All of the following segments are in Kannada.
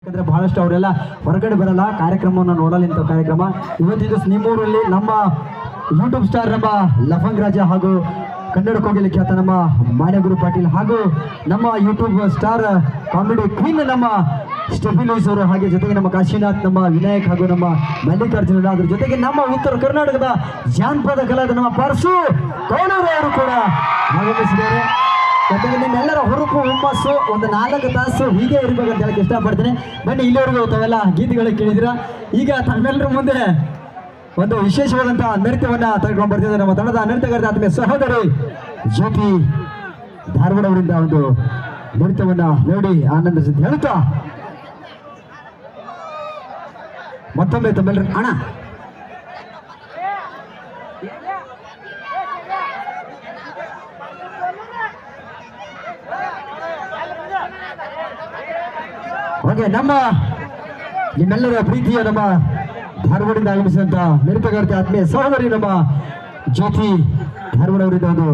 ಯಾಕಂದ್ರೆ ಬಹಳಷ್ಟು ಅವರೆಲ್ಲ ಹೊರಗಡೆ ಬರಲ್ಲ, ಕಾರ್ಯಕ್ರಮವನ್ನು ನೋಡಲ್ಲ. ಇಂಥ ಕಾರ್ಯಕ್ರಮ ಇವತ್ತಿದ್ದು ನಿಮ್ಮೂರಲ್ಲಿ ನಮ್ಮ ಯೂಟ್ಯೂಬ್ ಸ್ಟಾರ್ ನಮ್ಮ ಲಫಂಗ್ ರಾಜ ಹಾಗೂ ಕನ್ನಡ ಕೋಗಿಲೆ ಖ್ಯಾತ ನಮ್ಮ ಮಾನ್ಯಗುರು ಪಾಟೀಲ್ ಹಾಗೂ ನಮ್ಮ ಯೂಟ್ಯೂಬ್ ಸ್ಟಾರ್ ಕಾಮಿಡಿ ಕ್ವೀನ್ ನಮ್ಮ ಸ್ಟೆಫಿ ಲೂಯಿಸ್ ಅವರು, ಹಾಗೆ ಜೊತೆಗೆ ನಮ್ಮ ಕಾಶಿನಾಥ್, ನಮ್ಮ ವಿನಾಯಕ್ ಹಾಗೂ ನಮ್ಮ ಮಲ್ಲಿಕಾರ್ಜುನ, ಅದ್ರ ಜೊತೆಗೆ ನಮ್ಮ ಉತ್ತರ ಕರ್ನಾಟಕದ ಜಾನಪದ ಕಲಾವಿದ ನಮ್ಮ ಪರಸು ಕೋಣೂರು ಅವರು ಕೂಡ ಆಗಮಿಸಿದ್ದಾರೆ. ಜೊತೆಗೆ ನಿಮ್ಮೆಲ್ಲರ ಹುರುಪು ಹುಮ್ಮಸ್ಸು ಒಂದು 4 ತಾಸು ಹೀಗೆ ಇರಬೇಕಂತ ಹೇಳಕ್ಕೆ ಇಷ್ಟಪಡ್ತೀನಿ. ಬನ್ನಿ, ಇಲ್ಲಿವರೆಗೂ ತಾವೆಲ್ಲ ಗೀತೆಗಳು ಕೇಳಿದಿರ. ಈಗ ತಮ್ಮೆಲ್ಲರ ಮುಂದೆ ಒಂದು ವಿಶೇಷವಾದಂಥ ನೃತ್ಯವನ್ನ ತೆಗೆದುಕೊಂಡು ಬರ್ತಿದ್ದಾರೆ. ನಮ್ಮ ತಂಡದ ನೃತ್ಯಗಾರ ಆತ್ಮೀಯ ಸಹೋದರಿ ಜ್ಯೋತಿ ಧಾರವಾಡ ಅವರಿಂದ ಒಂದು ನೃತ್ಯವನ್ನ ನೋಡಿ ಆನಂದಿಸಿ ಹೇಳ್ತಾ ಮತ್ತೊಮ್ಮೆ ತಮ್ಮೆಲ್ಲರ ಅಣ್ಣ ಹಾಗೆ ನಮ್ಮ ನಿಮ್ಮೆಲ್ಲರ ಪ್ರೀತಿಯ ನಮ್ಮ ಧಾರವಾಡದಿಂದ ಆಗಮಿಸಿದಂತ ನೃತ್ಯಗಾರ್ತಿ ಆತ್ಮೀಯ ಸಹೋದರಿ ನಮ್ಮ ಜ್ಯೋತಿ ಧಾರವಾಡ ಅವರಿಂದ ಒಂದು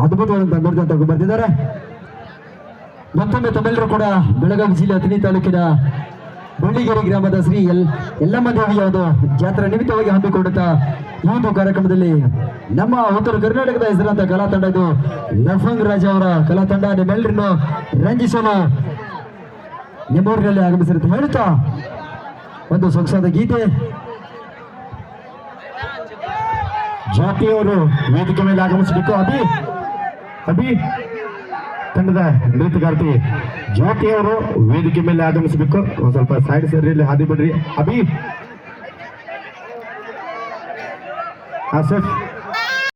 ಅದ್ಭುತವಾದಂತಹ ನೃತ್ಯ ತಗೊಂಡು ಬರ್ತಿದ್ದಾರೆ. ಮತ್ತೊಮ್ಮೆ ತಮ್ಮೆಲ್ಲರೂ ಕೂಡ ಬೆಳಗಾವಿ ಜಿಲ್ಲೆ ಅಥಣಿ ತಾಲೂಕಿನ ಬಳ್ಳಿಗೆರೆ ಗ್ರಾಮದ ಶ್ರೀ ಯಲ್ಲಮ್ಮ ದೇವಿಯ ಒಂದು ಜಾತ್ರಾ ನಿಮಿತ್ತವಾಗಿ ಹಮ್ಮಿಕೊಂಡಂತ ಈ ಒಂದು ಕಾರ್ಯಕ್ರಮದಲ್ಲಿ ನಮ್ಮ ಉತ್ತರ ಕರ್ನಾಟಕದ ಹೆಸರಾಂತ ಕಲಾ ತಂಡ ಇದು ಲಫಂಗ್ ರಾಜ ಅವರ ಕಲಾ ತಂಡ ನಿಮ್ಮೆಲ್ಲರನ್ನು ರಂಜಿಸಲು ನಿಮ್ಮೂರಿನಲ್ಲಿ ಆಗಮಿಸಿರುತ್ತೆ ಹೇಳುತ್ತಾ ಒಂದು ಸೊಗಸಾದ ಗೀತೆ. ಜ್ಯೋತಿಯವರು ವೇದಿಕೆ ಮೇಲೆ ಆಗಮಿಸಬೇಕು. ಅಭಿ ತಂಡದ ನೃತ್ಯಗಾರ್ತಿ ಜ್ಯೋತಿಯವರು ವೇದಿಕೆ ಮೇಲೆ ಆಗಮಿಸಬೇಕು. ಒಂದು ಸ್ವಲ್ಪ ಸೈಡ್ ಸೈಡ್ ಹಾದಿ ಬಿಡ್ರಿ. ಅಭಿ ಆಸಫ್